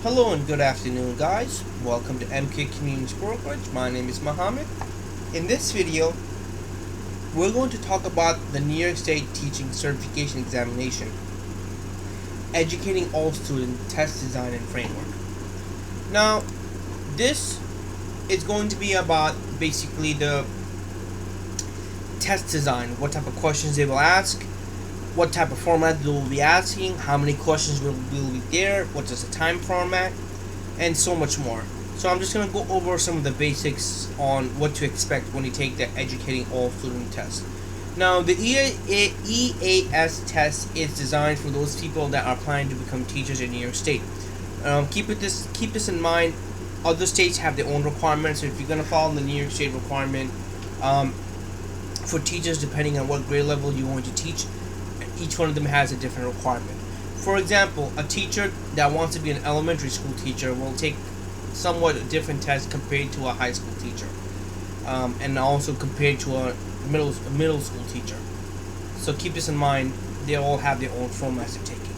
Hello and good afternoon, guys. Welcome to MK Community Brokerage. My name is Mohammed. In this video, we're going to talk about the New York State Teaching Certification Examination, educating all students, test design and framework. Now, this is going to be about basically the test design, what type of questions they will ask, what type of format they will be asking, how many questions will be there, what is the time format, and so much more. So I'm just going to go over some of the basics on what to expect when you take the Educating All Student test. Now, the EAS test is designed for those people that are planning to become teachers in New York State. Keep this in mind. Other states have their own requirements, so if you're going to follow the New York State requirement for teachers, depending on what grade level you're going to teach, each one of them has a different requirement. For example, a teacher that wants to be an elementary school teacher will take somewhat a different test compared to a high school teacher, and also compared to a middle school teacher. So keep this in mind. They all have their own formats they're taking.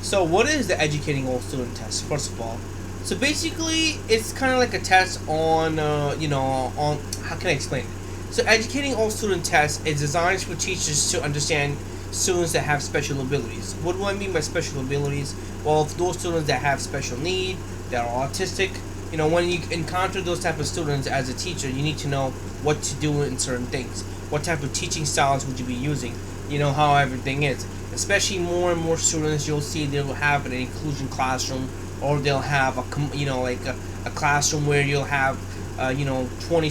So what is the Educating All Student test? First of all, so basically it's kind of like a test on on how can I explain it? So Educating All Student test is designed for teachers to understand students that have special abilities. What do I mean by special abilities? Well, for those students that have special need, that are autistic, when you encounter those type of students as a teacher, you need to know what to do in certain things. What type of teaching styles would you be using? How everything is. Especially more and more students, you'll see they'll have an inclusion classroom, or they'll have a classroom where you'll have 20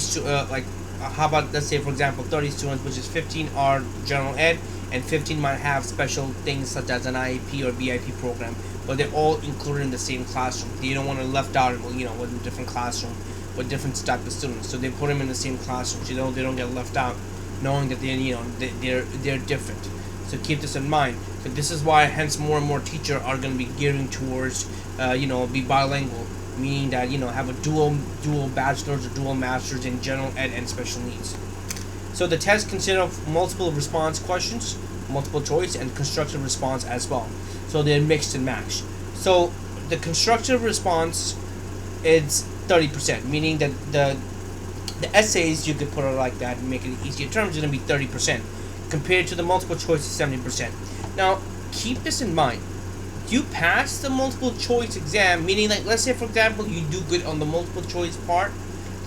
how about, let's say, for example, 30 students, which is 15 are general ed, and 15 might have special things such as an IEP or BIP program, but they're all included in the same classroom. They don't want to left out, with a different classroom with different type of students. So they put them in the same classroom, so they don't get left out, knowing that they're different. So keep this in mind. So this is why, hence, more and more teachers are going to be gearing towards, be bilingual, meaning that have a dual bachelor's or dual master's in general ed and special needs. So the test consists of multiple response questions, multiple choice, and constructive response as well. So they're mixed and matched. So the constructive response is 30%, meaning that the essays, you could put it like that and make it easier terms, are going to be 30%, compared to the multiple choice is 70%. Now, keep this in mind. You pass the multiple choice exam, meaning, like, let's say, for example, you do good on the multiple choice part,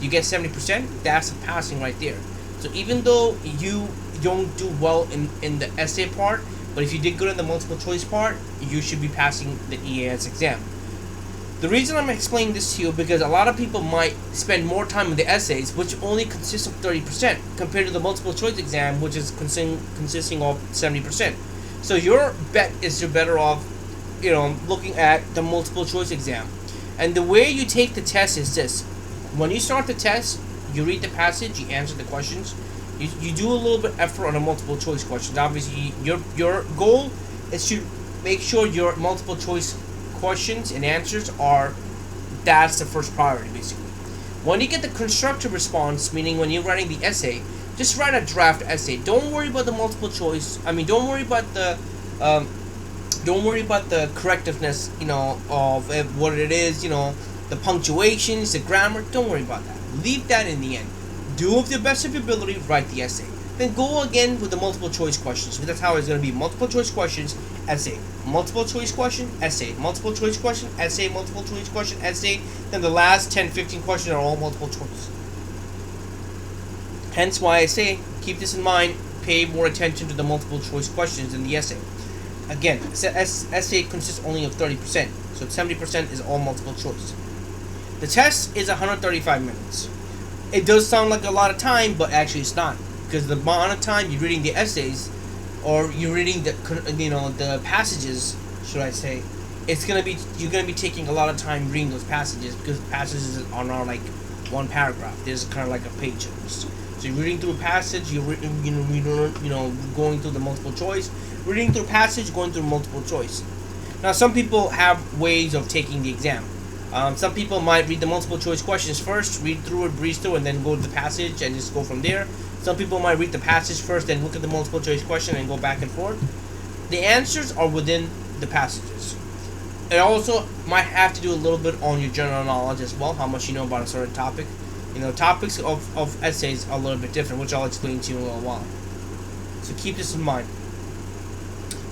you get 70%, that's a passing right there. So even though you don't do well in the essay part, but if you did good in the multiple choice part, you should be passing the EAS exam. The reason I'm explaining this to you, because a lot of people might spend more time in the essays, which only consists of 30%, compared to the multiple choice exam, which is consisting of 70%. So your bet is you're better off, looking at the multiple choice exam. And the way you take the test is this. When you start the test, you read the passage, you answer the questions, you do a little bit effort on the multiple choice questions. Obviously, your goal is to make sure your multiple choice questions and answers that's the first priority, basically. When you get the constructive response, meaning when you're writing the essay, just write a draft essay. Don't worry about the multiple choice. Don't worry about the correctiveness, of what it is, the punctuations, the grammar. Don't worry about that. Leave that in the end. Do with the best of your ability, write the essay. Then go again with the multiple choice questions. So that's how it's going to be: multiple choice questions, essay, multiple choice question, essay, multiple choice question, essay, multiple choice question, essay. Then the last 10-15 questions are all multiple choice. Hence why I say, keep this in mind, pay more attention to the multiple choice questions in the essay. Again, essay consists only of 30%, so 70% is all multiple choice. The test is 135 minutes. It does sound like a lot of time, but actually it's not, because the amount of time you're reading the essays, or you're reading the passages, should I say, you're gonna be taking a lot of time reading those passages, because passages are not like one paragraph. There's kind of like a page. So you're reading through a passage, you're going through the multiple choice, reading through a passage, going through multiple choice. Now, some people have ways of taking the exam. Some people might read the multiple choice questions first, read through it, breeze through, and then go to the passage and just go from there. Some people might read the passage first, then look at the multiple choice question and go back and forth. The answers are within the passages. It also might have to do a little bit on your general knowledge as well, how much you know about a certain topic. Topics of essays are a little bit different, which I'll explain to you in a little while. So keep this in mind.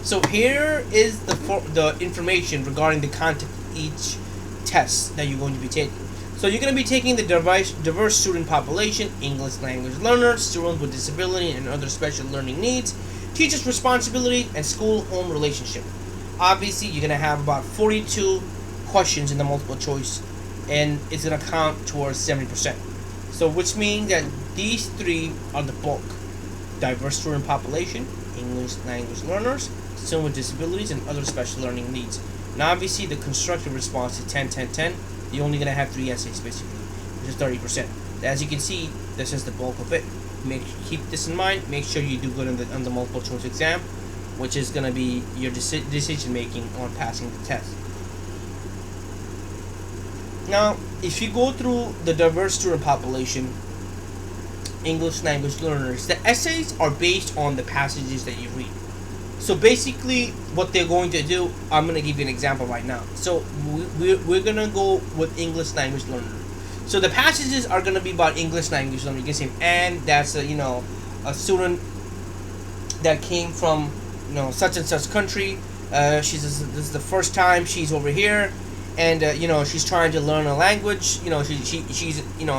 So here is the information regarding the content of each test that you're going to be taking. So you're going to be taking the diverse student population, English language learners, students with disability and other special learning needs, teachers' responsibility, and school-home relationship. Obviously, you're going to have about 42 questions in the multiple choice, and it's going to count towards 70%. So which means that these three are the bulk. Diverse student population, English language learners, students with disabilities, and other special learning needs. And obviously, the constructive response is 10, 10, 10. You're only going to have 3 essays, basically, which is 30%. As you can see, this is the bulk of it. Keep this in mind. Make sure you do good on the multiple choice exam, which is going to be your decision making on passing the test. Now, if you go through the diverse student population, English language learners, the essays are based on the passages that you read. So basically, what they're going to do, I'm going to give you an example right now. So we're going to go with English language learner. So the passages are going to be about English language learner. You can say, and that's a student that came from such and such country. This is the first time she's over here, and she's trying to learn a language.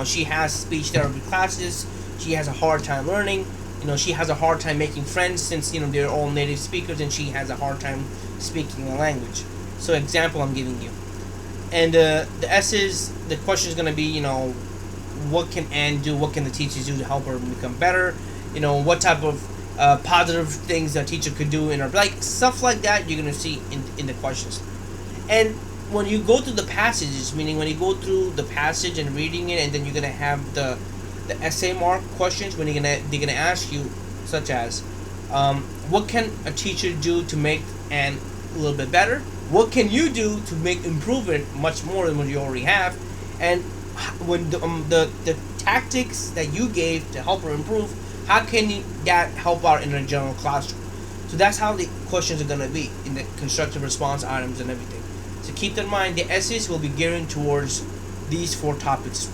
She has speech therapy classes. She has a hard time learning. She has a hard time making friends since they're all native speakers, and she has a hard time speaking the language. So example I'm giving you. And the essays, the question is going to be, what can Anne do? What can the teachers do to help her become better? What type of positive things a teacher could do in her, stuff like that you're going to see in the questions. And when you go through the passages, meaning when you go through the passage and reading it, and then you're going to have the essay mark questions when they're gonna ask you, such as what can a teacher do to make Anne a little bit better? What can you do to make improvement much more than what you already have? And when the tactics that you gave to help her improve, how can that help out in a general classroom? So that's how the questions are gonna be in the constructive response items and everything. So keep that in mind. The essays will be geared towards these 3 topics,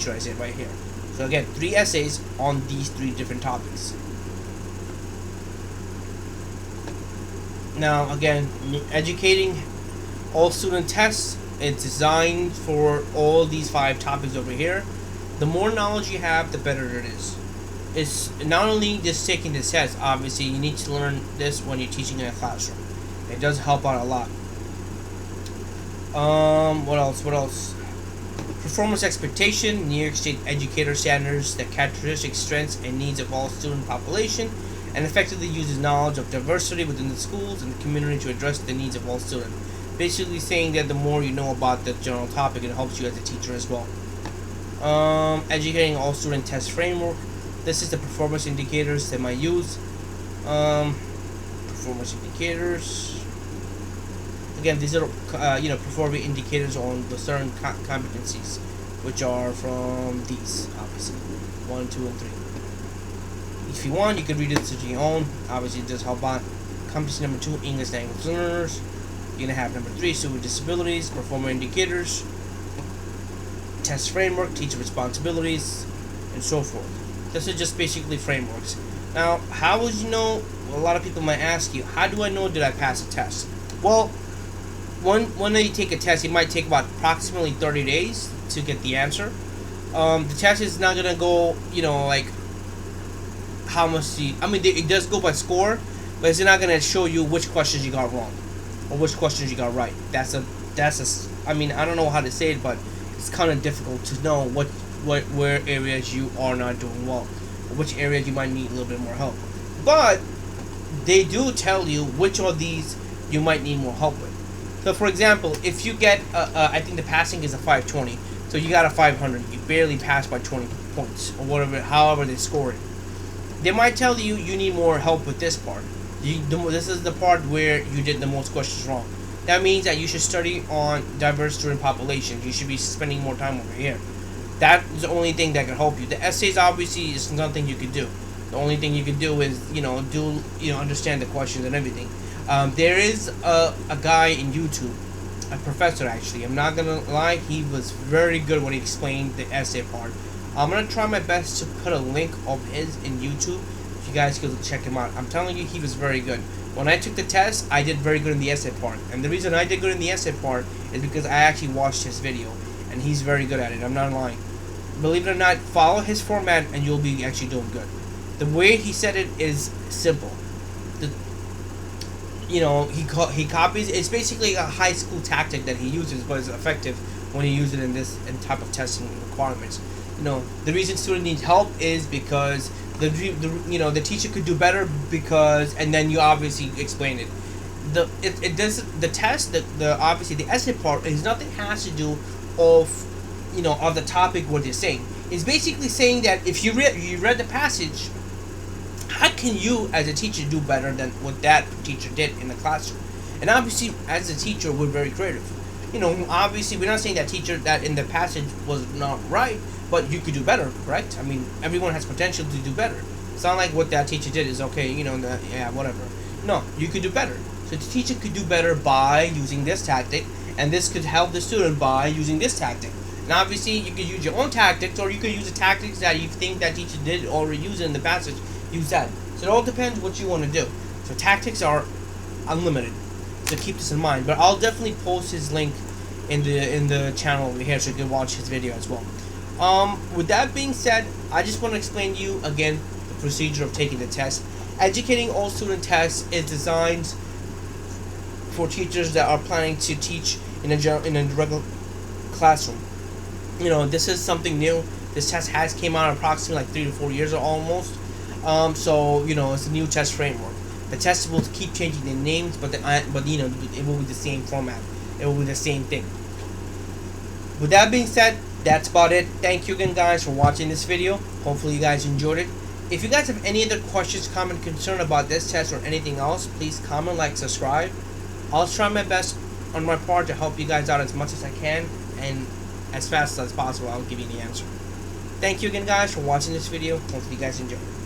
should I say, right here. So again, 3 essays on these 3 different topics. Now again, educating all student tests is designed for all these 5 topics over here. The more knowledge you have, the better it is. It's not only just taking the test, obviously you need to learn this when you're teaching in a classroom. It does help out a lot. What else? Performance expectation, New York State educator standards, the characteristics, strengths, and needs of all student population, and effectively uses knowledge of diversity within the schools and the community to address the needs of all students. Basically saying that the more you know about the general topic, it helps you as a teacher as well. Educating all student test framework. This is the performance indicators they might use. Performance indicators. Again, these are performance indicators on the certain competencies, which are from these, obviously 1, 2, and 3. If you want, you can read it to your own. Obviously, it does help out. Competency number 2, English language learners. You're gonna have number 3, student with disabilities, performance indicators, test framework, teacher responsibilities, and so forth. This is just basically frameworks. Now, how would you know? Well, a lot of people might ask you, how do I know did I pass a test? Well, when you take a test, it might take about approximately 30 days to get the answer. The test is not gonna go, how much it does go by score, but it's not gonna show you which questions you got wrong or which questions you got right. I don't know how to say it, but it's kind of difficult to know where areas you are not doing well, or which areas you might need a little bit more help. But they do tell you which of these you might need more help with. So, for example, if you get, I think the passing is a 520, so you got a 500, you barely passed by 20 points, or whatever, however they score it. They might tell you need more help with this part. This is the part where you did the most questions wrong. That means that you should study on diverse student populations. You should be spending more time over here. That is the only thing that can help you. The essays, obviously, is nothing you can do. The only thing you can do is, understand the questions and everything. There is a guy in YouTube a professor actually. I'm not gonna lie, he was very good when he explained the essay part. I'm gonna try my best to put a link of his in YouTube. If you guys could check him out, I'm telling you, he was very good. When I took the test, I did very good in the essay part, and the reason I did good in the essay part is because I actually watched his video, and he's very good at it. I'm not lying. Believe it or not, follow his format, and you'll be actually doing good. The way he said it is simple. He copies. It's basically a high school tactic that he uses, but it's effective when you use it in this type of testing requirements. The reason student needs help is because the teacher could do better because, and then you obviously explain it. It does the test, the obviously the essay part is nothing has to do of the topic what they're saying. It's basically saying that if you read the passage, how can you as a teacher do better than what that teacher did in the classroom? And obviously as a teacher we're very creative. Obviously we're not saying that teacher that in the passage was not right, but you could do better, correct? I mean, everyone has potential to do better. It's not like what that teacher did is okay, whatever. No, you could do better. So the teacher could do better by using this tactic, and this could help the student by using this tactic. And obviously you could use your own tactics, or you could use the tactics that you think that teacher did or use in the passage. Use that. So it all depends what you want to do. So tactics are unlimited. So keep this in mind. But I'll definitely post his link in the channel over here so you can watch his video as well. With that being said, I just want to explain to you again the procedure of taking the test. Educating all student tests is designed for teachers that are planning to teach in a regular classroom. This is something new. This test has came out approximately like 3 to 4 years or almost. So it's a new test framework. The test will keep changing the names, but it will be the same format. It will be the same thing. With that being said, that's about it. Thank you again, guys, for watching this video. Hopefully you guys enjoyed it. If you guys have any other questions, comment, concern about this test or anything else, please comment, like, subscribe. I'll try my best on my part to help you guys out as much as I can, and as fast as possible I'll give you the answer. Thank you again, guys, for watching this video. Hopefully you guys enjoyed it.